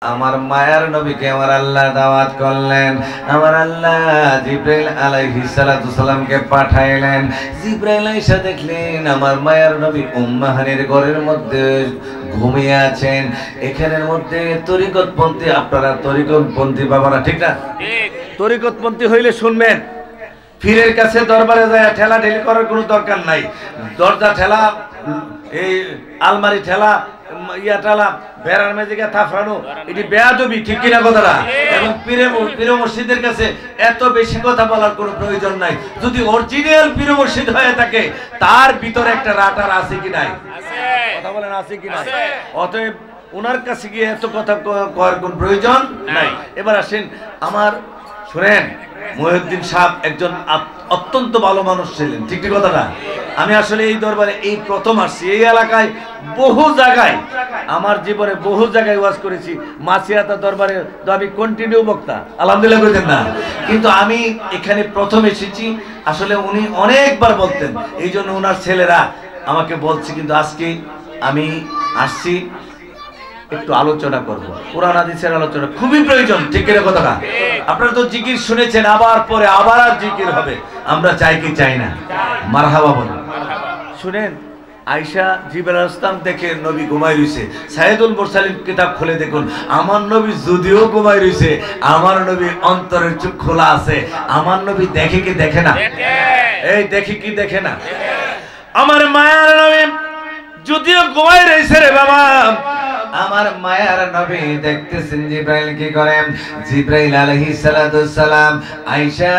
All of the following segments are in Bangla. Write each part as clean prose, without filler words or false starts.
আমার মায়ার নবীকে আমার আল্লাহ দাওয়াত করলেন। আমার আল্লাহ জিবরাইল আলাইহিস সালাতু সালামকে পাঠাইলেন। জিবরাইল এসে দেখলেন আমার মায়ার নবী উম্মাহানির ঘরের মধ্যে ঘুমিয়ে আছেন। এখানের মধ্যে তরিকতপন্থী, আপনারা তরিকতপন্থী বাবারা, ঠিক না? ঠিক। তরিকতপন্থী হইলে শুনবেন, পীরের কাছে দরবারে যায় ঠেলা ঠেলি করার কোনো দরকার নাই। দরজা ঠেলা, এই আলমারি ঠেলা, ইয়া ঠেলা, বেড়ার মেঝেকে থাফরানো, এটি বেয়াদবি, ঠিক কিনা কথাটা? এবং পীর মুর্শিদের কাছে এত বেশি কথা বলার কোনো প্রয়োজন নাই। যদি অরিজিনাল পীর মুর্শিদ হয়ে থাকে তার ভিতরে একটা রাটার আছে কি নাই? কথা বলেন, আছে কি নাই? অতএব ওনার কাছে গিয়ে এত কথা করার কোনো প্রয়োজন নাই। এবার আসেন, আমার শুনেন, মহিউদ্দিন সাহেব একজন অত্যন্ত ভালো মানুষ ছিলেন, ঠিক কি কথাটা? আমি আসলে এই দরবারে এই প্রথম আসছি। এই এলাকায় বহু জায়গায়, আমার জীবনে বহু জায়গায় ওয়াজ করেছি। মাছিয়াতা দরবারে তো আমি কন্টিনিউ বক্তা, আলহামদুলিল্লাহ কইতেন না, কিন্তু আমি এখানে প্রথম এসেছি। আসলে উনি অনেকবার বলতেন, এই জন্য ওনার ছেলেরা আমাকে বলছে। কিন্তু আজকে আমি আসছি, একটু আলোচনা করবো। কোরআন হাদিসের আলোচনা খুবই প্রয়োজন, ঠিক কিনা কথাটা? আপনারা তো জিকির শুনেছেন, আবার পরে আবার আর জিকির হবে। আমরা চাই কি চাই না? মারহাবা বলেন। শুনেন, আয়েশা জিবরাইল ইসলাম দেখে নবী ঘুমাই রইছে। সাইয়েদুল মুরসালিন কিতাব খুলে দেখুন, আমার নবী যদিও ঘুমাই রইছে, আমার নবী অন্তরের চোখ খোলা আছে। আমার নবী দেখে কি দেখে না? এই দেখে কি দেখে না? আমার মায়ার নবী যদিও ঘুমাই রইছে রে বাবা, আমার মায়ার নবী দেখতেছেন জিবরাইল কি করেন। জিবরাইল আলাইহিস সালাতু সালাম আয়েশা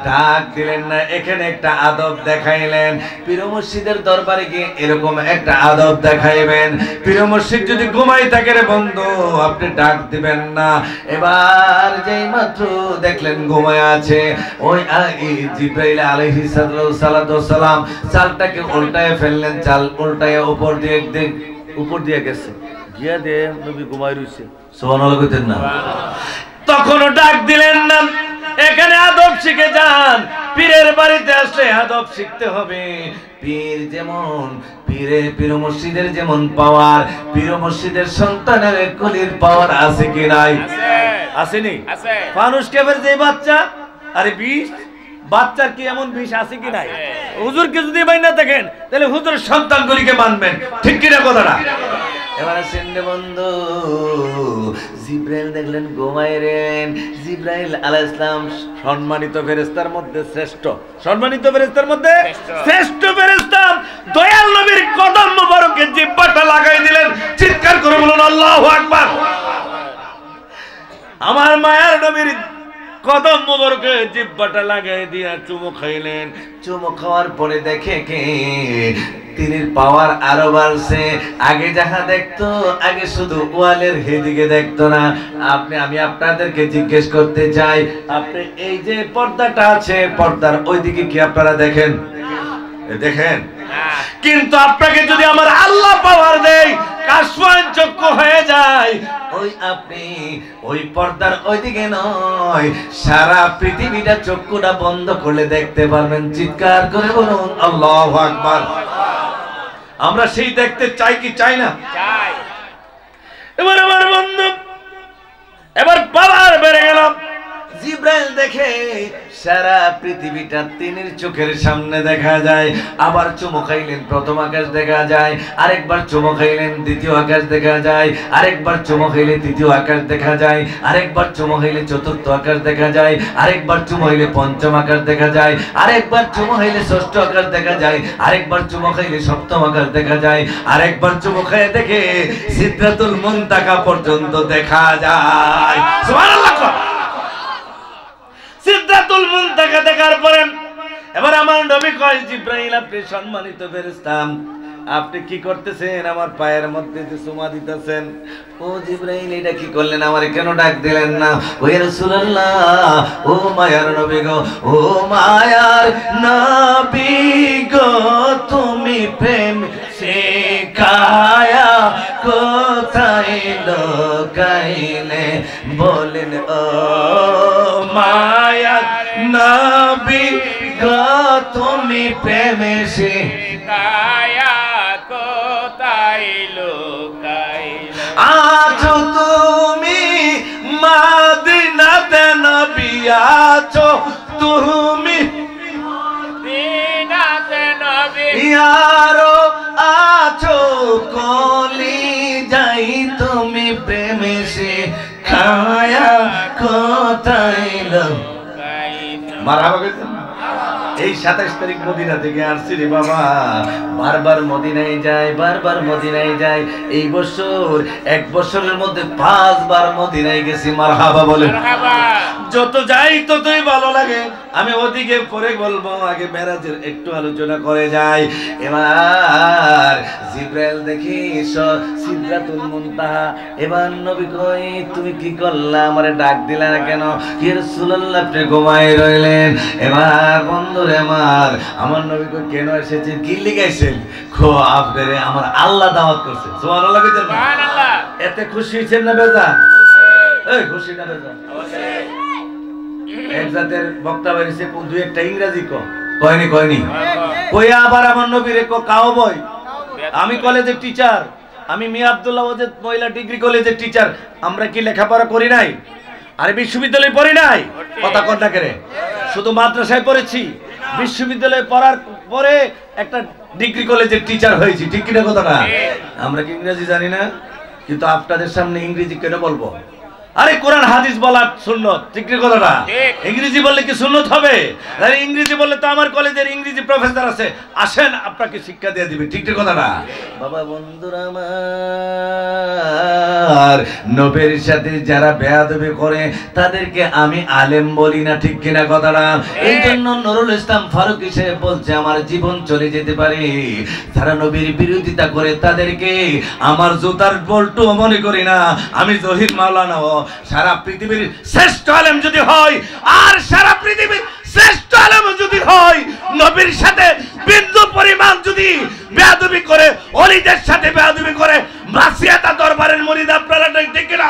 ডাক দিলেন না, এখানে একটা আদব দেখাইলেন। পীর মুর্শিদের দরবারে গিয়ে এরকম একটা আদব দেখাইবেন। পীর মুর্শিদ যদি ঘুমাই থাকে রে বন্ধু, আপনি ডাক দিবেন না। এবার যেই মাত্র দেখলেন ঘুমায় আছে, ওই জিবরাইল আলাইহিস সালাতু সালাম চালটাকে উল্টায় ফেললেন। চাল উল্টায় উপর দিয়ে গেছে, গিয়া দে নবী ঘুমাই রইছে। সুবহানাল্লাহ কইতেন না? তখনও ডাক দিলেন না। এখানে আদব শিখে যান। পীরের বাড়িতে আসলে আদব শিখতে হবে। পীর যেমন পীর মুর্শিদের যেমন পাওয়ার, পীর মুর্শিদের সন্তানের কলির পাওয়ার আছে কি নাই? আসেনি? ফানুস কেবের যে বাচ্চা, আরে বিষ, বাচ্চার কি এমন বিষ আছে কি নাই? হুজুরকে যদি মাইনা দেখেন, তাহলে হুজুরের সন্তানগুলিকে মানবেন, ঠিক কিনা কথাটা? এবারে সিন্ধে বন্ধু জিবরাইল দেখলেন ঘুমাইরেন। জিবরাইল আলাইহিস সালাম সম্মানিত ফেরেশতার মধ্যে শ্রেষ্ঠ, সম্মানিত ফেরেশতার মধ্যে শ্রেষ্ঠ ফেরেশতা। দয়াল নবীর কদম মোবারকে জিহ্বাটা লাগাই দিলেন। চিৎকার করে বলুন আল্লাহু আকবার। আমার মায়ার নবীর কদম মোবারকে জিহ্বাটা লাগাই দিয়া চুমু খাইলেন। চুমু খাওয়ার পরে দেখে কে তিনির পাওয়ার আরো বাড়ছে। আগে যাহা দেখতো, আগে শুধু ওয়ালের হেদিকে দেখতো না। আমি আপনাদেরকে জিজ্ঞেস করতে চাই, আপনি এই যে পর্দাটা আছে, পর্দার ওইদিকে কি আপনারা দেখেন? দেখেন? কিন্তু আপনাকে যদি আমার আল্লাহ পাওয়ার দেয়, কাশফান চক্ষু হয়ে যায়, ওই আপনি ওই পর্দার ওইদিকে নয়, সারা পৃথিবীটা চক্ষুটা বন্ধ করলে দেখতে পারবেন। চিৎকার করে বলুন আল্লাহু আকবার। আমরা সেই দেখতে চাই কি চাই না? চাই। এবার আমার বন্ধু, এবার পাওয়ার বেড়ে গেল। জিবরাইল দেখে সারা পৃথিবীটা তিনির চোখের সামনে দেখা যায়। আবার চুমু খাইলেন, প্রথম আকাশ দেখা যায়। আরেকবার চুমু খাইলেন, দ্বিতীয় আকাশ দেখা যায়। আরেকবার চুমু খাইলে তৃতীয় আকাশ দেখা যায়। আরেকবার চুমু খাইলে চতুর্থ আকাশ দেখা যায়। আরেকবার চুমু খাইলে পঞ্চম আকাশ দেখা যায়। আরেকবার চুমু খাইলে ষষ্ঠ আকাশ দেখা যায়। আরেকবার চুমু খাইলে সপ্তম আকাশ দেখা যায়। আরেকবার চুমু খাইয়ে দেখে সিদরাতুল মুনতাহা পর্যন্ত দেখা যায়। সুবহানাল্লাহ। সিদরাতুল মুনতাহা দেখার পরে এবার আমার নবী কয়, জিবরাইল আপনি সম্মানিত ফেরেশতা, আপনি কি করতেছেন? আমার পায়ের মধ্যে যে চুমা দিতেছেন। ও জিবরাইল, এটা কি করলেন? আমারে কেন ডাক দিলেন না? ও রাসূলুল্লাহ, ও মায়ার নবী গো, ও মায়ার নবী গো, তুমি প্রেম শেখায়া কোথায় লুকাইলে? বলেন ও মায়ার নবী গো, তুমি প্রেম শেখায়া কোথায় লুকাইলে? আজ তো প্রেমে সে খায়া কোথায় মারহাবা কইতেন। এই 27 তারিখ মদিনা থেকে আসছি রে বাবা, বারবার মদিনায় যাই, বারবার মদিনায় যাই। এই বছর 1 বছরের মধ্যে 5 বার মদিনায় গেছি। মারহাবা বলেন। যত যাই ততই ভালো লাগে। আমি ওদিকে পরে বলবো, আগে মেরাজের একটু আলোচনা করে যাই। এবার জিব্রাইল দেখি সিদরাতুল মুনতাহা। এবার নবী কই, তুমি কি করলা? আমারে ডাক দিলা না কেন? কি রাসূলুল্লাহ আপনি ঘুমায় রইলেন। এবার বন্ধুরে আমার নবী কই, কেন এসেছেন? কি লিখাইছেন? খো আপনারে আমার আল্লাহ দাওয়াত করছে। সুবহানাল্লাহ কইতেন না? সুবহানাল্লাহ। এতে খুশি হইছেন না বেজা? এই খুশি না বেজা? এক জাতের বক্তা বেরিয়েছে, দুই একটা ইংরেজি কয়নি কইয়া আবার আমার নবীরে কাও বই। আমি কলেজের টিচার, আমি মিয়া আব্দুল্লাহ ওয়াজেদ মহিলা ডিগ্রি কলেজের টিচার। আমরা কি লেখাপড়া করি নাই? আরে বিশ্ববিদ্যালয়ে পড়ি নাই? কথা কর না করে, শুধু মাদ্রাসায় পড়েছি। বিশ্ববিদ্যালয়ে পড়ার পরে একটা ডিগ্রি কলেজের টিচার হয়েছি। ঠিক কিনা কথাটা? আমরা কি ইংরেজি জানি না? কিন্তু আপনাদের সামনে ইংরেজি কেন বলবো? আরে কোরআন হাদিস বলা সুন্নত। ঠিক কি কথাটা? ইংরেজি বললে কি সুন্নত হবে? আরে ইংরেজি বললে তো আমার কলেজের ইংরেজি প্রফেসর আছে, আসেন আপনাকে শিক্ষা দিয়ে দিবে। ঠিক কি কথাটা? বাবা বন্ধুরা আমার, নবীর সাথে যারা বেয়াদবি করে তাদেরকে আমি আলেম বলি না। ঠিক কিনা কথাটা? এই জন্য নুরুল ইসলাম ফারুকী সাহেব বলছে, আমার জীবন চলে যেতে পারে, যারা নবীর বিরোধিতা করে তাদেরকে আমার জুতার বল্টু মনে করি না। আমি জহির মাওলানা সারা পৃথিবীর শ্রেষ্ঠ আলেম যদি হয়, আর সারা পৃথিবীর শ্রেষ্ঠ আলেম যদি হয়, নবীর সাথে বিন্দু পরিমাণ যদি বেয়াদবি করে, ওলিদের সাথে বেয়াদবি করে, মাসিয়াতা দরবারের মুরিদ আপনারা ঠিক না?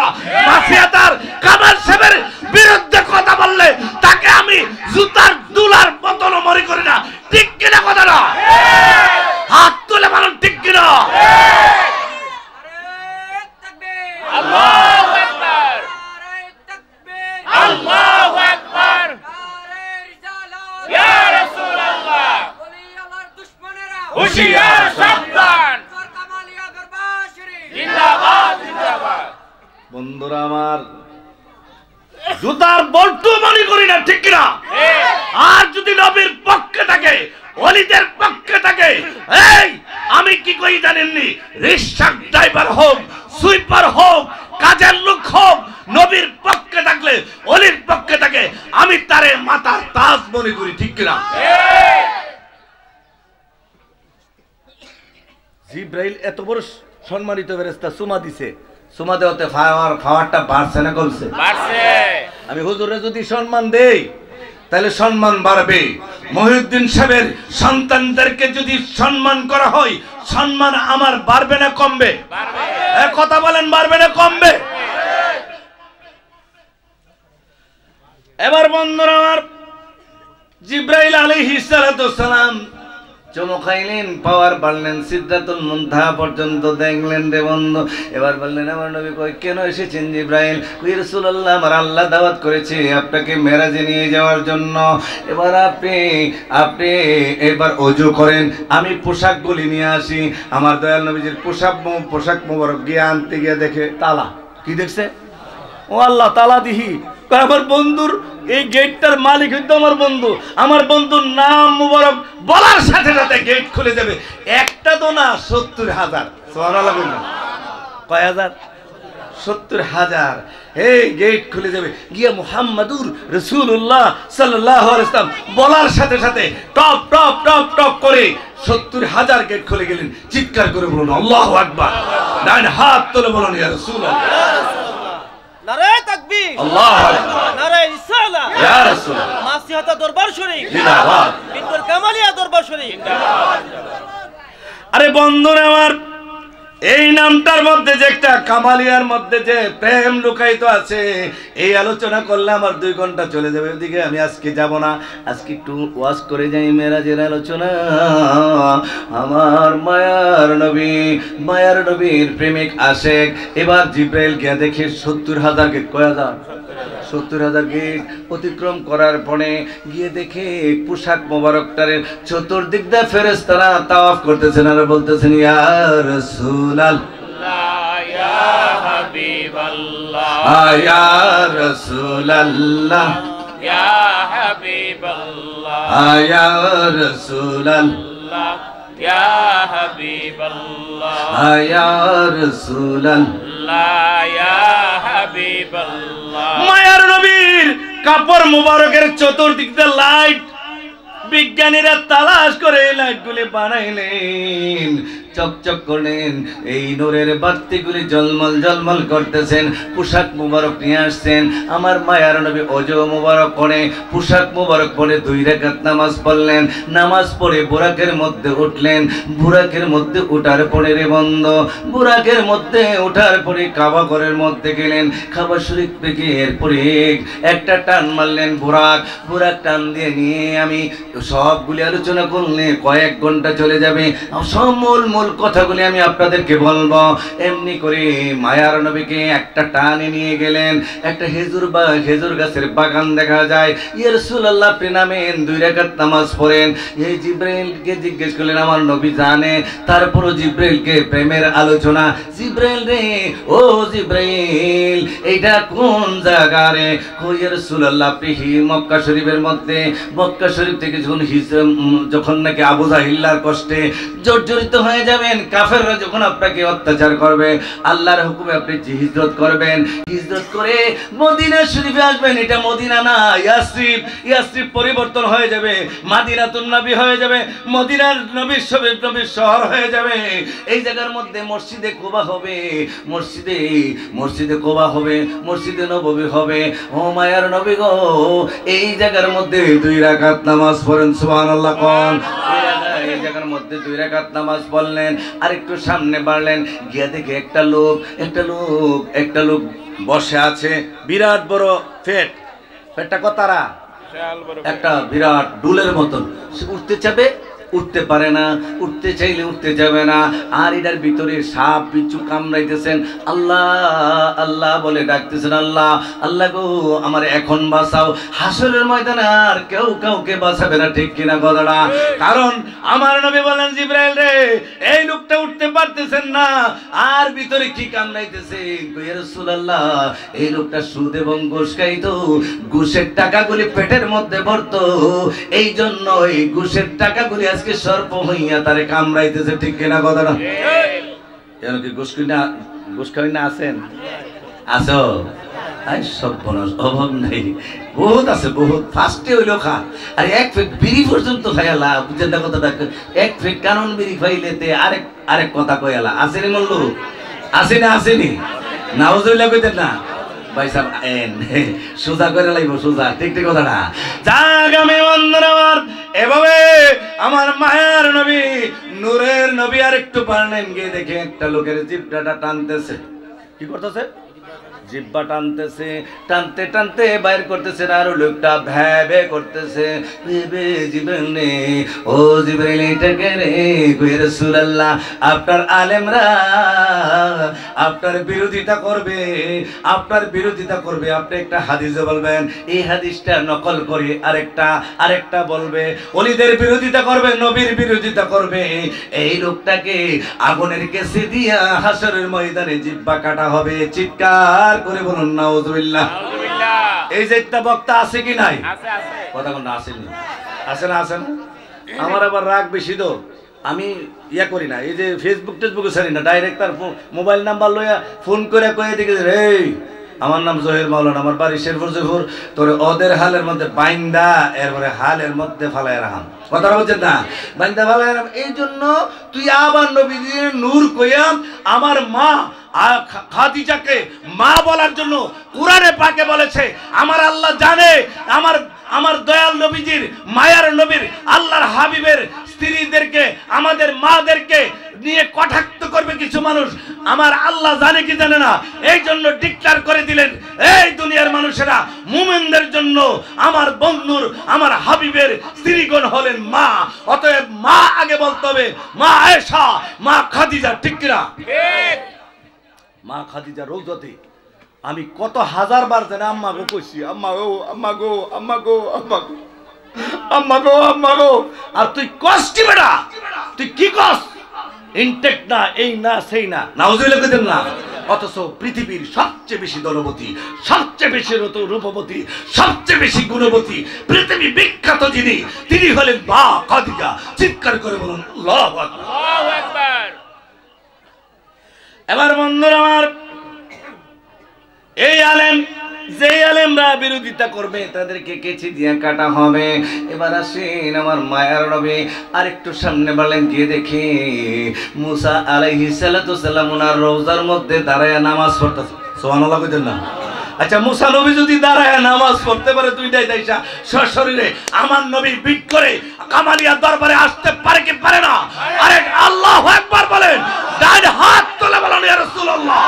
মাসিয়াতার কামাল সাহেবের বিরুদ্ধে কথা বললে তাকে আমি জুতার দুলার মতন মনে করি না। ঠিক কিনা কথাটা? হাত তুলে বলুন ঠিক কিনা? বন্ধুরা আমার, জুতার বল্টু মনে করি না। ঠিক কিনা? আর যদি নবীর পক্ষে থাকে, ওলিদের পক্ষে থাকে, এই আমি কি কই জানেননি? রিকশা ড্রাইভার হোক, সুইপার হোক, কাজের লোক হোক, নবীর পক্ষে থাকলে, ওলির পক্ষে থাকে, আমি তারে মাথার তাজ মনে করি। ঠিক কিনা? জিব্রাইল এত বড় সম্মানিত ফেরেশতা, সুমা দিছে। সুমা দেওয়াতে পাওয়ারটা বাড়ছে না কমছে? বাড়ছে। আমি হুজুরে যদি সম্মান দেই তাহলে সম্মান বাড়বে। মহিউদ্দিন সাহেবের সন্তানদেরকে যদি সম্মান করা হয়, সম্মান আমার বাড়বে না কমবে? কথা বলেন, বাড়বে না কমবে? এবার বন্ধুরা আমার, জিব্রাইল আলাইহিস সালাতু সালাম চমকাইলেন, পাওয়ার বাড়লেন, সিদরাতুল মুনতাহা পর্যন্ত দেখলেন রে বন্ধু। এবার বললেন, আমার নবী কই, কেন এসেছেন জিব্রাইল? কই রাসূলুল্লাহ, আমার আল্লাহ দাওয়াত করেছে আপনাকে মেরাজে নিয়ে যাওয়ার জন্য। এবার আপনি এবার ওযু করেন, আমি পোশাকগুলি নিয়ে আসি। আমার দয়াল নবীজির পোশাক মোবারক গিয়ে আনতে গিয়ে দেখে তালা। কি দেখছে? ও আল্লাহ, তালা দিহি। আমার বন্ধুর এই গেটটার মালিক হইতো আমার বন্ধু। আমার বন্ধুর নাম মুবারক বলার সাথে সাথে গেট খুলে যাবে। একটা তো না, 70,000। সুবহানাল্লাহ বলুন। কয় হাজার? 70,000। এই গেট খুলে যাবে। গিয়া মুহাম্মাদুর রাসূলুল্লাহ সাল্লাল্লাহু আলাইহি ওয়াসাল্লাম বলার সাথে সাথে টপ টপ টপ টপ করে 70,000 গেট খুলে গেলেন। চিৎকার করে বলুন আল্লাহু আকবার। ডান হাত তুলে বলুন ইয়া রাসূলুল্লাহ। নারে তাকবীর, আল্লাহু আকবার, নারে রিসালাত, ইয়া রাসূলুল্লাহ। মাসিহাতা দরবার শরীফ জিন্দাবাদ, বিনতুল কামালিয়া দরবার শরীফ জিন্দাবাদ। আরে বন্ধুরা আমার, এই নামটার মধ্যে যে একটা কামালিয়ার মধ্যে যে প্রেম লুকায়িত আছে, এই আলোচনা করলে আমার 2 ঘন্টা চলে যাবে। ওদিকে আমি আজকে যাব না, আজকে একটু ওয়াজ করে যাই মেরাজের আলোচনা। আমার মায়ার নবীর প্রেমিক আশেক। এবার জিব্রাইল গিয়ে দেখে 70,000 গেট। কয় হাজার? 70,000 গেট অতিক্রম করার পরে গিয়ে দেখে পোশাক মোবারকটারে চতুর্দিক দিয়ে ফেরেশতারা তাওয়াফ করতেছেন আর বলতেছেন, ইয়া রাসূলুল্লাহ, ইয়া হাবিব হাবিবাল্লাহ ইয়া রাসূলুল্লাহ ইয়া হাবিবাল্লাহ ইয়া রাসূলুল্লাহ ইয়া হাবিবাল্লাহ ইয়া রাসূলুল্লাহ ইয়া হাবিবাল্লাহ। মায়ার নবীর কাপড় মুবারকের চতুর্দিক দিয়ে লাইট, বিজ্ঞানীরা তালাশ করে এই লাইটগুলি বানাইলেন, চকচক করলেন। এই নূরের বাতিগুলি জলমল জলমল করতেছেন। পোশাক মুবারক নিয়ে আসছেন। আমার মায়ার নবী ওযু মুবারক করে, পোশাক মুবারক পরে 2 রাকাত নামাজ পড়লেন। নামাজ পড়ে বুরাকের মধ্যে উঠলেন। বুরাকের মধ্যে উঠার পরে রে বন্ধ, বুরাকের মধ্যে উঠার পরে কাবা ঘরের মধ্যে গেলেন। কাবা শরীফ থেকে এরপরে একটা টান মারলেন বুরাক। বুরাক টান দিয়ে নিয়ে আমি সবগুলি আলোচনা করলে কয়েক ঘন্টা চলে যাবে। সব মূল কথাগুলি আমি আপনাদেরকে বলবো। এমনি করে মায়ার নবীকে একটা টানে নিয়ে গেলেন। একটা খেজুর গাছের বাগান দেখা যায়। ইয়া রাসূলুল্লাহ আপনি নামেন, 2 রাকাত নামাজ পড়েন। এই জিব্রাইলকে জিজ্ঞেস করলেন, আমার নবী জানে, তারপরও জিব্রাইলকে প্রেমের আলোচনা। জিব্রাইল রে, ও জিব্রাইল, এইটা কোন জায়গা রে? ইয়া রাসূলুল্লাহ আপনি মক্কা শরীফের মধ্যে, মক্কা শরীফ থেকে যখন নাকি আবু জাহিল্লার কষ্টে জর্জরিত হয়ে যাবেন, কাফেররা যখন আপনাকে অত্যাচার করবে, আল্লাহর হুকুমে আপনি হিজরত করবেন। হিজরত করে মদিনা শরীফে আসবেন। এটা মদিনা না, ইয়াসরিব। ইয়াসরিব পরিবর্তন হয়ে যাবে, মাদিনাতুন নবী হয়ে যাবে, মদিনার নবীর শহর হয়ে যাবে। এই জায়গার মধ্যে মসজিদে কুবা হবে, মসজিদে কুবা হবে, মসজিদে নববী হবে। ও মায়ার নবী গো, এই জায়গার মধ্যে 2 রাকাত নামাজ পড়েন, সুবহানাল্লাহ কোন। এই জায়গার মধ্যে 2 রাকাত নামাজ পড়লেন। আর একটু সামনে বাড়লেন, গিয়ে দেখে একটা লোক বসে আছে। বিরাট বড় পেটটা কতারা, একটা বিরাট ডুলের মতন। সে উঠতে চাবে, উঠতে পারে না, উঠতে চাইলে উঠতে যাবে না। আর এটার ভিতরে সাপ বিচ্ছু কামড়াইতেছেন। আল্লাহ আল্লাহ বলে ডাকতেছেন, আল্লাহ আল্লাহ গো আমার এখন বাঁচাও। হাসরের ময়দানে আর কেউ কাউকে বাঁচাবে না, ঠিক কিনা কথাটা? কারণ আমার নবী বলেন, জিব্রাইল রে, এই লোকটা উঠতে পারতেছেন না, আর ভিতরে কি কামড়াইতেছে? ইয়া রাসূলুল্লাহ, এই লোকটা সুদ এবং ঘুষ খাইতো, ঘুষের টাকাগুলি পেটের মধ্যে ভরতো, এই জন্য এই ঘুষের টাকাগুলি আজকে সর্প হইয়া তারে কামড়াইতেছে, ঠিক কিনা কথাটা? কেন কি ঘুষ খাই না আছেন? আছো? সব বনস অভাব নাই, বহুত আছে, বহুত। ফার্স্টে হইল খা, আর 1 ফেক বিড়ি পর্যন্ত খাইয়ালা। বুঝেন না কথাটা? 1 ফেক কানন বিড়ি খাইলেতে আরেক কথা কইয়ালা। আসেনি মল্ল? আসেনি? আসেনি? নাউজুবিল্লাহ কইতেন না ভাই সাহেব? সোজা করে লাইব, সোজা, ঠিক ঠিক কথাটা। জাগামে বন্ধুরা আমার, এভাবে আমার মায়ার নবী, নূরের নবী আর একটু পারলেন, গিয়ে দেখে একটা লোকের জিহ্বাটা টানতেছে। কি করতেছে? জিহ্বা টানতেছে, টানতে টানতে বাইর করতেছে। আর লোকটা ভ্যাবে করতেছে, জিব্রাইল রে, ও জিব্রাইল, এটাকে রে? কইয়া রাসূলুল্লাহ, আপনার আলেমরা আপনার বিরোধিতা করবে, আপনি একটা হাদিস বলবেন, এই হাদিসটা নকল করে আরেকটা বলবে, ওলিদের বিরোধিতা করবে, নবীর বিরোধিতা করবে। এই লোকটাকে আগুনের কেসে দিয়া হাসরের ময়দানে জিহ্বা কাটা হবে। চিৎকার করে বলুন নাউজুবিল্লাহ। এই যে একটা বক্তা আছে কি নাই? কথা কোনটা আসেনি? আছে না? আমার আবার রাগ বেশি তো, আমি করি না, এই যে ফেসবুকে ছাড়ি না, ডাইরেক্ট তার মোবাইল নাম্বার লইয়া ফোন করে কয়ে দিকে, এই আমার নাম জহির মাওলানা, আমার বাড়ি শেরপুর জয়পুর, তোর ওদের হালের মধ্যে বাইন্দা এরপরে হালের মধ্যে ফালাই রাখাম। কথা বলছেন না? বাইন্দা ফালাই রাখাম। এই জন্য তুই আবার নবীজির নূর কইয়াম, আমার মা খাদিজাকে মা বলার জন্য কুরআনে পাকে বলেছে, আমার আল্লাহ জানে আমার দয়াল নবীজির, মায়ার নবীর, আল্লাহর হাবিবের স্ত্রীদেরকে, আমাদের মাদেরকে নিয়ে কটাক্ষ করবে কিছু মানুষ, আমার আল্লাহ জানে কি জানে না। এই জন্য ডিক্লেয়ার করে দিলেন, এই দুনিয়ার মানুষেরা, মুমিনদের জন্য আমার বন্ধুর, আমার হাবিবের স্ত্রীগণ হলেন মা। অতএব মা আগে বলতে হবে, মা আয়েশা, মা খাদিজা, ঠিক কিনা? মা খাদিজা রওজাতে আমি কত হাজার বার জানে আম্মা গো কইছি, আম্মা গো, আম্মা গো, আম্মা গো, আম্মা গো, আম্মা গো, আম্মা গো। আর তুই কষ্টি বেটা, তুই কি কস? ইনটেক না, এই না, সেই না, নাউজুবিল্লাহ কইতেন না। অথচ পৃথিবীর সবচেয়ে বেশি ধনবতী, সবচেয়ে বেশি রূপবতী, সবচেয়ে বেশি গুণবতী, পৃথিবী বিখ্যাত যিনি, তিনি হলেন মা খাদিজা। চিৎকার করে বলুন আল্লাহু আকবার। আল্লাহু আকবার। এবার বন্ধুরা আমার, এই আলেম, যে আলেমরা বিরোধিতা করবে তাদেরকে কেচি দিয়ে কাটা হবে। এবার আসেন আমার মায়ার নবী আরেকটু সামনে বলেন, গিয়ে দেখি মুসা আলাইহিস সালাতু সালাম ওনার রওজার মধ্যে দাঁড়ায় নামাজ পড়তেছে। সুবহানাল্লাহ কইতেন না? আচ্ছা, মুসা নবী যদি দাঁড়ায় নামাজ পড়তে পারে, দুইটাই দাইসা সশরীরে আমার নবী বিট করে কামালিয়া দরবারে আসতে পারে কি পারে না? আরে আল্লাহু আকবার বলেন, ডান হাত তুলে বলেন ইয়া রাসূলুল্লাহ।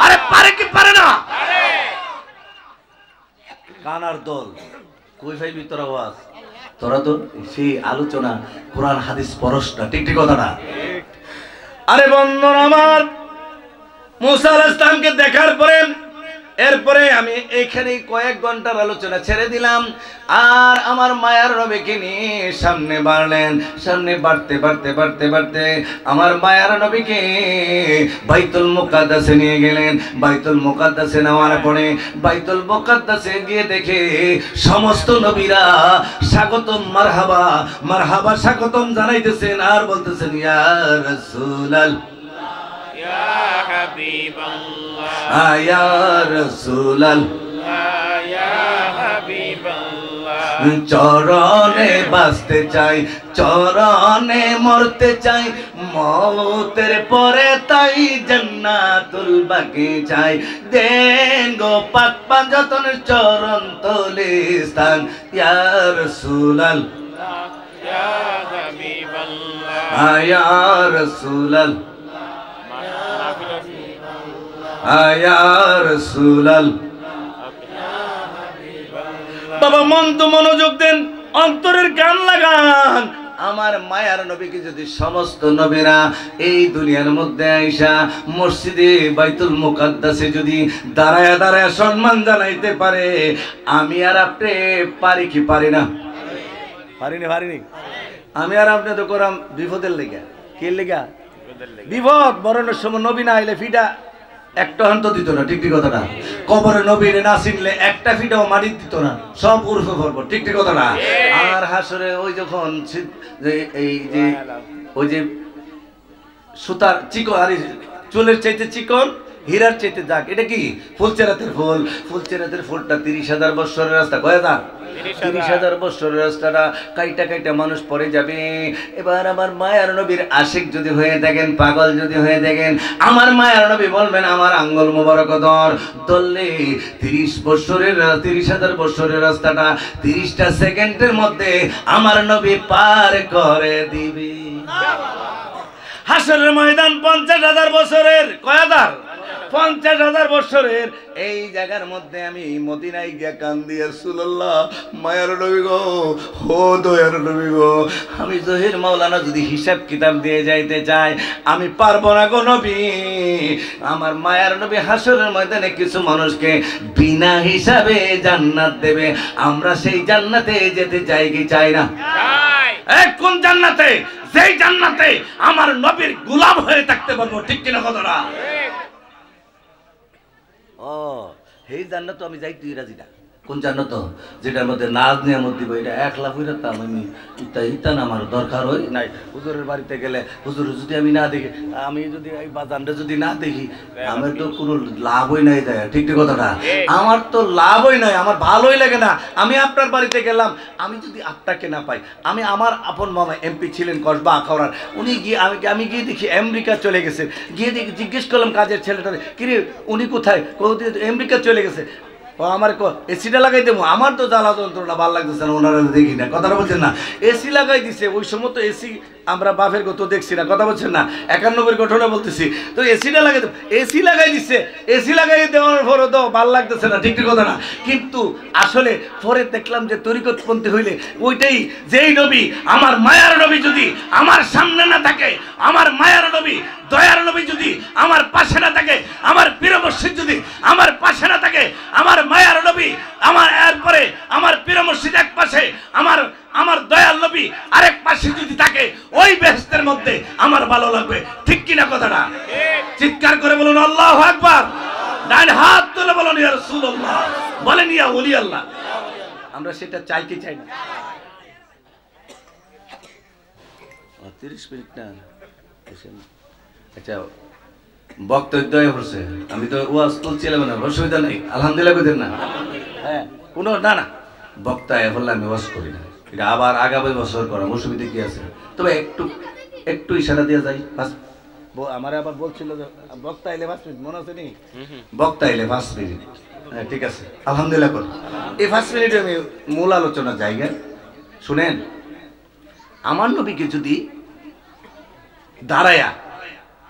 আরে পারে কি পারে না? কানার দল কই ভাইবি তোরা ওয়াজ, তোরা তো সেই আলোচনা কোরআন হাদিস পড়স না, ঠিক ঠিক কথা না? আরে বন্ধুরা আমার, মুসা আলাইহিস সালামকে দেখার পরে এরপরে আমি এইখানে কয়েক ঘন্টার আলোচনা ছেড়ে দিলাম। আর আমার মায়ার নবীকে নিয়ে সামনে বাড়লেন। সামনে বাড়তে বাড়তে বাড়তে বাড়তে আমার মায়ার নবীকে বাইতুল মুকাদ্দাসে নিয়ে গেলেন। বাইতুল মুকাদ্দাসে নেওয়ার পরে বাইতুল মুকাদ্দাসে গিয়ে দেখে সমস্ত নবীরা স্বাগতম, মারহাবা মারহাবা স্বাগতম জানাইতেছেন আর বলতেছেন ইয়া রাসূলুল্লাহ, ইয়া হাবিবাল্লাহ, ইয়া রাসূলুল্লাহ, ইয়া হাবিবাল্লাহ। চরণে বাঁচতে চাই, চরণে মরতে চাই, মওতের পরে তাই জান্নাতুল বাকি চাই। দেন গো পাক পাঁজতনের চরণ তলে স্থান, ইয়া রাসূলুল্লাহ, ইয়া হাবিবাল্লাহ, ইয়া রাসূলুল্লাহ, ইয়া রাসূলুল্লাহ। বাবা মন তো মনোযোগ দেন, অন্তরের কান লাগান। আমার মায়ার নবীকে যদি সমস্ত নবীরা এই দুনিয়ার মধ্যে আইসা মসজিদে বাইতুল মুকাদ্দাসে যদি দাঁড়ায়া দাঁড়ায়া সম্মান জানাইতে পারে, আমি আর আপনি পারি কি পারি না? পারিনি। আমি আর আপনি তো করাম বিপদের লেগা। কি লেগা? বিপদ বরণের সময় নবী না আইলে ফিটা একটা হন্ত দিত না, ঠিক ঠিক কথা না? কবরে নবীরে না চিনলে একটা ফিটাও মাটি দিত না, সব উর্ফে পড়বো, ঠিক ঠিক কথা না? আর হাসরে ওই যখন এই যে ওই যে সুতার চিকন আর চুলের চাইতে চিকন, হীরার চাইতে যাক, এটা কি? ফুলচেরাতের ফুল। ফুলচেরাতের ফুলটা 30,000 বছরের রাস্তা। কয় হাজার? 30,000 বছরের রাস্তাটা কাইটা কাইটা মানুষ পরে যাবে। এবার আমার মায়ার নবীর আশিক যদি হয়ে থাকেন, পাগল যদি হয়ে থাকেন, আমার মায়ার নবী বলবেন আমার আঙ্গুল মোবারক ধরলে 30,000 বছরের রাস্তাটা 30টা সেকেন্ডের মধ্যে আমার নবী পার করে দিবে। হাসরের ময়দান 50,000 বছরের। কয় হাজার? 50,000 বছরের এই জায়গার মধ্যে আমি মদিনায় গিয়া কান্দি, রাসূলুল্লাহ মায়ার নবী গো, ও দয়ার নবী গো, আমি জহির মাওলানা যদি হিসাব কিতাব দিয়ে যাইতে চাই আমি পারবো না গো নবী। আমার মায়ার নবী হাসরের ময়দানে কিছু মানুষকে বিনা হিসাবে জান্নাত দেবে। আমরা সেই জান্নাতে যেতে চাই কি চাই না? কোন জান্নাতে? যেই জান্নাতে আমার নবীর গোলাম হয়ে থাকতে পারবো, ঠিক কিনা কথাটা? ও এই জান্নাত আমি যাই, তুই রাজি না? কোন জান্নাত? যেটার মধ্যে নাজ নিয়ামত দিব, এটা 1 লাখ হইতাম আমি, ইতা না আমার দরকার হয় নাই। হুজুরের বাড়িতে গেলে হুজুর যদি আমি না দেখি, আমি যদি এই বাজানটা যদি না দেখি, আমার তো কোনো লাভই নাই। দেয় ঠিক ঠিক কথাটা? আমার তো লাভই নাই, আমার ভালোই লাগে না। আমি আপনার বাড়িতে গেলাম, আমি যদি আপনাকে না পাই, আমি আমার আপন মামা এমপি ছিলেন কসবা আখাউড়ার, উনি গিয়ে আমি গিয়ে দেখি আমেরিকা চলে গেছে। গিয়ে দেখি জিজ্ঞেস করলাম কাজের ছেলেটারে, কিরে উনি কোথায়? আমেরিকা চলে গেছে। ও আমার এসিটা লাগাই দেবো, আমার তো জ্বালা যন্ত্রণা ভালো লাগতেছে না, ওনারা দেখি না। কথাটা বলছেন না? এসি লাগাই দিছে, ওই সময় তো এসি আমরা বাপের গত দেখছি না। কথা বলছেন না? 91 ঘটনা বলতেছি তো। এসিটা লাগাই দেবো, এসি লাগাই দিচ্ছে। এসি লাগাই দেওয়ার পরও তো ভালো লাগতেছে না, ঠিক ঠিক কথা না? কিন্তু আসলে পরে দেখলাম যে তরিকতপন্থী হইলে ওইটাই, যেই নবী আমার মায়ার নবী যদি আমার সামনে না থাকে, আমার মায়ার নবী দয়ার নবী যদি আমার পাশে না থাকে, আমার প্রিয় মসজিদ যদি আমার পাশে না থাকে, আমার মায়ার নবী আমার এরপরে আমার প্রিয় মসজিদ এক পাশে, আমার দয়াল নবী আরেক পাশে যদি থাকে, ওই বেহেশতের মধ্যে আমার ভালো লাগবে, ঠিক কিনা কথাটা? চিৎকার করে বলুন বলুন আল্লাহু আকবার। ডান হাত তুলে বলুন ইয়া রাসূলুল্লাহ, বলেন ইয়া ওলি আল্লাহ। আমরা সেটা চাই কি চাই না? 30 মিনিট না। আচ্ছা বক্তব্য হচ্ছে, আমি তো ওয়াজ তুলছিলাম না, অসুবিধা নেই, আলহামদুলিল্লাহ কইতেন না? হ্যাঁ কোনো না না, বক্তা বললে আমি ওয়াজ করি না, এটা আবার আগামী বছর করাম, অসুবিধা কি আছে? তবে একটু একটু ইশারা দিয়ে যাই। আমার আবার বলছিল যে বক্তা এলে 5 মিনিট, মনে আছে নি? বক্তা এলে 5 মিনিট, হ্যাঁ ঠিক আছে, আলহামদুলিল্লাহ কর। এই 5 মিনিটে আমি মূল আলোচনার জায়গা শুনেন। আমার নবীকে যদি দাঁড়ায়া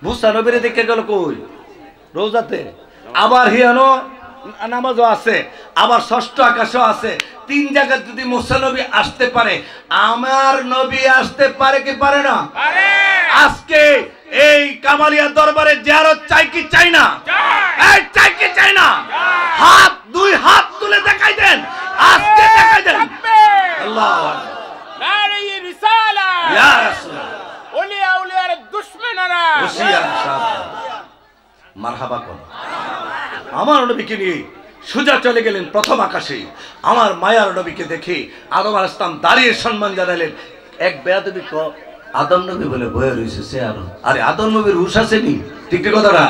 মুসা নবীরে দেখে গেল কই? রোজাতে। আবার হিয়ানো নামাজও আছে, আবার ষষ্ঠ আকাশও আছে। 3 জায়গায় যদি মুসা নবী আসতে পারে, আমার নবী আসতে পারে কি পারে না? আজকে এই কামালিয়া দরবারে জিয়ারত চাই কি চাই না? এই চাই কি চাই না? হাত 2 হাত তুলে দেখাই দেন, আজকে দেখাই দেন। আল্লাহু আকবার। নারে রিসালা ইয়া রাসূলুল্লাহ, ওলিয়া ওলিয়ার দুশমনেরা হুশিয়ার সাবধান, মারহাবা কর। আমার নবীকে নিয়ে সোজা চলে গেলেন প্রথম আকাশে। আমার মায়ার নবীকে দেখে আদম আলাইহিস সালাম দাঁড়িয়ে সম্মান জানালেন। এক বেয়াদবি আদম নবী বলে বয়ে রয়েছে সে আরো, আরে আদম নবীর হুশ আসেনি? ঠিক কথা না?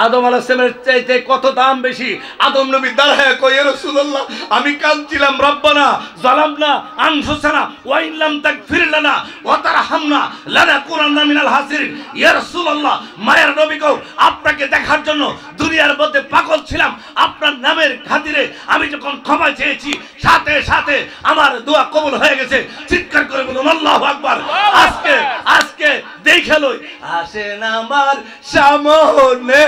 আদম আলাইহিস সালামের চাইতে কত দাম বেশি। আদম নবী দাঁড়ায় কই, ইয়া রাসূলুল্লাহ আমি কাঁদছিলাম, রব্বানা যালামনা আনফুসানা ওয়া ইন লাম তাগফির লানা ওয়া তারহামনা লানাকুনান্না মিনাল হাসিরিন। ইয়া রাসূলুল্লাহ, মায়ের নবী কও, আপনাকে দেখার জন্য দুনিয়ার মধ্যে পাগল ছিলাম, আপনার নামের খাতিরে আমি যখন ক্ষমা চেয়েছি, সাথে সাথে আমার দোয়া কবুল হয়ে গেছে। চিৎকার করে বলুন আল্লাহু আকবার। আজকে আজকে দেখে লই, আসেন আমার সামনে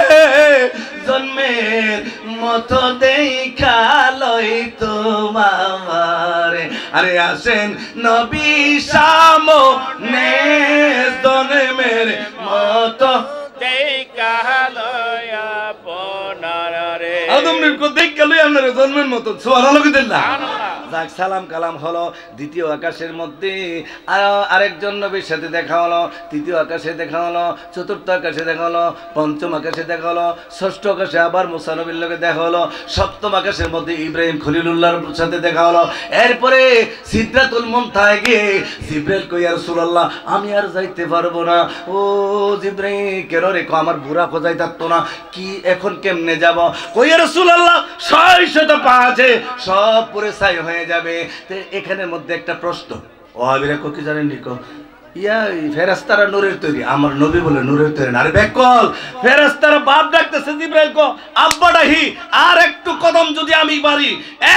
জন্মের মতো দেখা লই তোমার। আরে আসেন নবী সামনে জন্মের মতো দেখা লয়া পনারে। আদম নবীকে দেখে লই আপনার জন্মের মতো। সুবহানাল্লাহ কইতেন না? যাক, সালাম কালাম হলো। দ্বিতীয় আকাশের মধ্যে আরেকজন নবীর সাথে দেখা হলো, তৃতীয় আকাশে দেখা হলো, চতুর্থ আকাশে দেখা হলো, পঞ্চম আকাশে দেখা হলো, ষষ্ঠ আকাশে আবার মুসা নবীর লগে দেখা হলো, সপ্তম আকাশের মধ্যে ইব্রাহিম খলিলুল্লাহর সাথে দেখা হলো। এরপরে সিদরাতুল মুনতাহায় গিয়ে জিবরাইল কই, ইয়া রাসূলুল্লাহ আমি আর যাইতে পারবো না। ও জিবরাইল কেন রে? আমার বুড়া কোথায় থাকতো না, কি এখন কেমনে যাব? কই, ইয়া রাসূলুল্লাহ 600 পা আছে, সব পুরে ছাই হয়ে যাবে। এখানের মধ্যে একটা প্রশ্ন, ওহাবিরা কি জানেন নিকো, ইয়া ফেরেশতারা নূরের তৈরি, আমার নবী বলে নূরের তৈরি না। আরে বেকল, ফেরেশতারা বাপ ডাকতেছে জিবরাইল কো আব্বাডাহি, আর একটু কদম যদি আমি বাড়ি,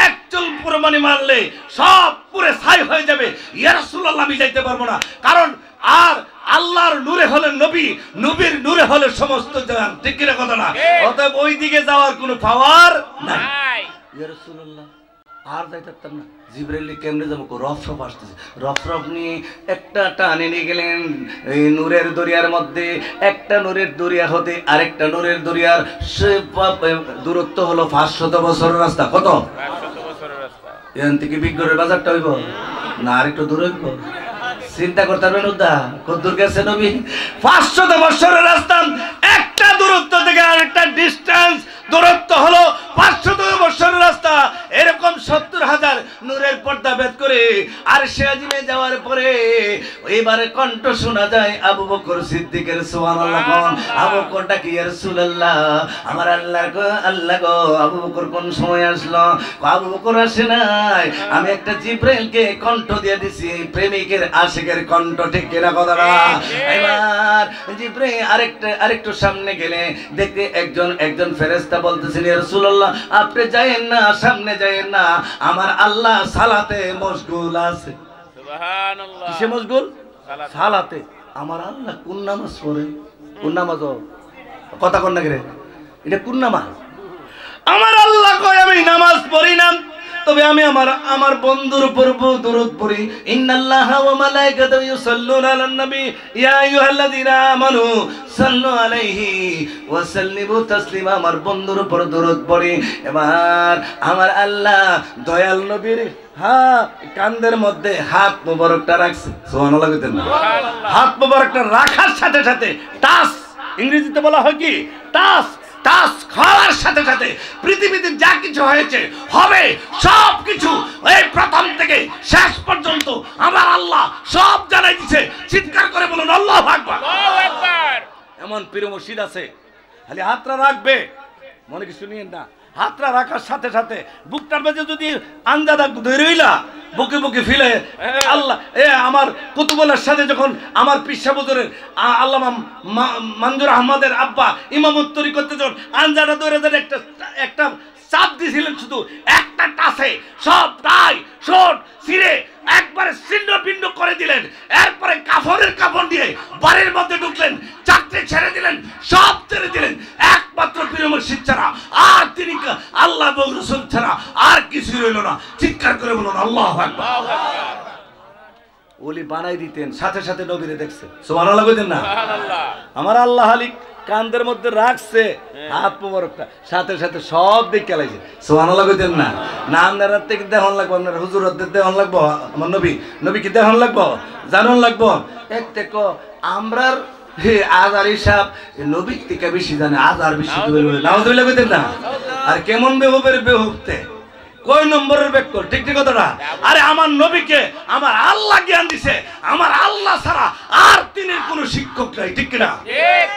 এক চুল পরিমাণে মারলে সব পুরে ছাই হয়ে যাবে। ইয়া রাসূলুল্লাহ আমি যাইতে পারবো না, কারণ আর আল্লাহর নূরে হলেন নবী, নবীর নূরে হলে সমস্ত জান। ঠিক কিনা কথা না? অতএব ওই দিকে যাওয়ার কোনো পাওয়ার নাই। ইয়া রাসূলুল্লাহ আর যাইতে পারতাম না। জিবরাইল কেমনে যাবো? রফরফ আসতেছে, রফরফ নিয়ে একটা টানে নিয়ে গেলেন এই নূরের দরিয়ার মধ্যে। একটা নূরের দরিয়া হতে আরেকটা নূরের দরিয়ার দূরত্ব হলো 500 বছরের রাস্তা। কত? 500 বছরের রাস্তা। এখান থেকে বিজ্ঞরের বাজারটা হইব না আরেকটু দূর হইব? চিন্তা করতে পারবেন উদ্দা কত দূর গেছে নবী? 500 বছরের রাস্তা, একটা দূরত্ব থেকে আরেকটা ডিস্টেন্স দূরত্ব হলো 500 বছরের রাস্তা। এরকম 70,000 নূরের পর্দা ভেদ করে আর সে আজিমে যাওয়ার পরে এবারে কণ্ঠ শোনা যায় আবু বকর সিদ্দিকের। সুবহানাল্লাহ। কোন আবু বকর ডাকি, ইয়া রাসূলুল্লাহ আমার আল্লাহ গো আবু বকর কোন সময় আসলো? আবু বকর আসে নাই, আমি একটা জিবরাইলকে কণ্ঠ দিয়ে দিছি, প্রেমিকের আশিকের কণ্ঠ। ঠিক কিনা কথাটা? এবার জিবরাইল আরেকটু সামনে গেলে দেখতে একজন ফেরেশতা বলতেছেন, ইয়া রাসূলুল্লাহ আপনি যায়েন না, সামনে যায়েন না, আমার আল্লাহ সালাতে মশগুল আছে। সুবহানাল্লাহ। কিসে মশগুল? সালাতে। আমার আল্লাহ কোন নামাজ পড়ে? কোন নামাজ? কথা কন না রে, এটা কোন নামাজ? আমার আল্লাহ কয় আমি নামাজ পড়ি না, তবে আমি আমার বন্ধুর উপর দরুদ পড়ি। ইন্নাল্লাহা ওয়া মালাইকাতাহু ইউসাল্লুনা আলান নবী ইয়া আইয়ুহাল্লাযীনা আমানু সাল্লু আলাইহি ওয়া সাল্লিমু তাসলিমা। আমার বন্ধুর উপর দরুদ পড়ি। এবার আমার আল্লাহ দয়াল নবীর কান্দের মধ্যে হাত মোবারকটা রাখছে। সুবহানাল্লাহ কইতেন না? হাত মোবারকটা রাখার সাথে সাথে টাচ, ইংরেজিতে বলা হয় কি টাচ, টাচ খাওয়ার সাথে সাথে পৃথিবীতে যা কিছু হয়েছে হবে সব কিছু এই প্রথম থেকে শেষ পর্যন্ত আমার আল্লাহ সব জানাই দিছে। চিৎকার করে বলুন আল্লাহু আকবার। আল্লাহু আকবার। এমন পীর মুর্শিদ আছে খালি হাতটা রাখবে, মনে কিছু নিয়েন না, হাতটা রাখার সাথে সাথে বুকটার মাঝে যদি আন্দাদা ধরেইলা বুকে বুকে ফিলে আল্লাহ আমার কুতুবুল্লাহর সাথে যখন আমার পিসা বুজুরের আল্লামা মঞ্জুর আহমদের আব্বা ইমামত তৈরি করতে যখন আঞ্জাটা ধরে একটা চাপ দিয়েছিলেন, শুধু একটা টাসে সব টাই শোট ছিঁড়ে একবারে ছিন্ন ভিন্ন করে দিলেন। এরপরে কাফনের কাপড় দিয়ে বাড়ির মধ্যে ঢুকলেন, চাকরি ছেড়ে দিলেন, সব ছেড়ে দিলেন, একমাত্র পীর মুর্শিদ ছাড়া আর তিনি আল্লাহ এবং রাসূল ছাড়া আর কিছু রইল না। চিৎকার করে বলুন আল্লাহু আকবার। ওলি বানাই দিতেন, সাথে সাথে নবীরে দেখছে, সুবহানাল্লাহ কইতেন না? সুবহানাল্লাহ। আমার আল্লাহ আলী কান্দের মধ্যে রাখছে হাত মোবারকটা, সাথে সাথে সব দিক খেলাইছে, সুবহানাল্লাহ কইতেন না? না আপনারা থেকে দেহন লাগবো, আপনারা হুজুরদের দেহন লাগবো, আমার নবী কি দেহন লাগবো, জানন লাগবো। এক দেখো আমরার আজারি সাহেব নবীর থেকে বেশি জানে, আজার বেশি নাউজুবিল্লাহ কইতেন না? আর কেমন বেহুবতে কয় নম্বরের ব্যাক কর, ঠিক ঠিক কথাটা? আরে আমার নবীকে আমার আল্লাহ জ্ঞান দিছে, আমার আল্লাহ ছাড়া আর তিনি কোনো শিক্ষক নাই, ঠিক কিনা? ঠিক।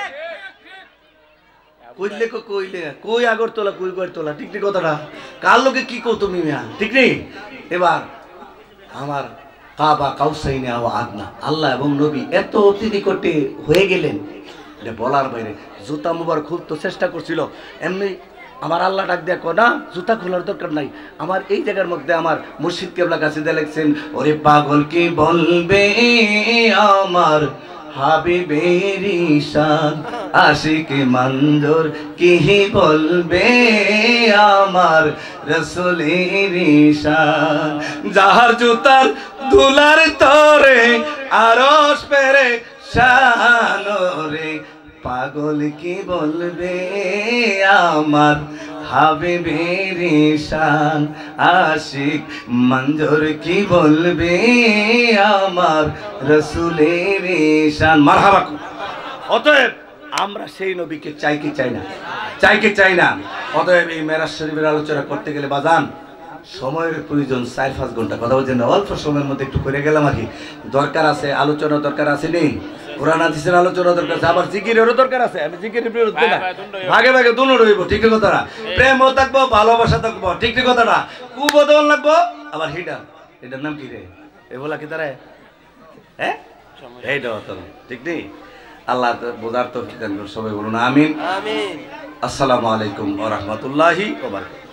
কইলে কইলে কই আগরতলা কই গড়তলা, ঠিক ঠিক কথাটা? কার লোকে কি কও তুমি মিয়া, ঠিক নেই? এবার আমার কাবা কাউসাইনে আও আদনা, আল্লাহ এবং নবী এত অতি নিকটে হয়ে গেলেন এটা বলার বাইরে। জুতা মুবারক খুলতে চেষ্টা করছিল, এমনি আমার আল্লাহ ডাক দেয়া কো না জুতা খোলার দরকার নাই, আমার এই জায়গার মধ্যে আমার মুর্শিদ কেবলা কাছে দিয়ে লেখছেন, ওরে পাগল কি বলবে আমার হাবিবের ঈশান, আশিক মঞ্জুর কি বলবে আমার রাসূলের ঈশান, যাহার জুতার দুলার তরে আরশ পেরে শানরে, পাগল কি বলবে আমার হাবিবের ঈশান, আশিক মঞ্জুর কি বলবে আমার রাসূলের ঈশান। মারহাবা। অতএব আমরা সেই নবীকে চাই কি চাই না? চাই কি চাই না? অতএব এই মেরাজ শরীফের আলোচনা করতে গেলে বাজান সময়ের প্রয়োজন, 4-5 ঘন্টা কথা বলছেন না, অল্প সময়ের মধ্যে একটু করে গেলাম আর কি। দরকার আছে আলোচনা, দরকার আছে নেই, কোরআন হাদিসের আলোচনা দরকার আছে, আবার জিকিরেরও দরকার আছে। আমি জিকিরের বিরোধ না, ভাগে ভাগে দুনো রইব, ঠিক কথাটা? প্রেমও থাকবো, ভালোবাসা থাকবো, ঠিক কথাটা? কুবদল লাগবো, আবার হিডার, এটার নাম কি রে এ বলা কি তারা? হ্যাঁ এইটা হতো ঠিক নেই। আল্লাহ বোঝার তো সবাই বলুন আমিন। আসসালামু আলাইকুম ওয়া রাহমাতুল্লাহি ওয়া বারাকাতুহু।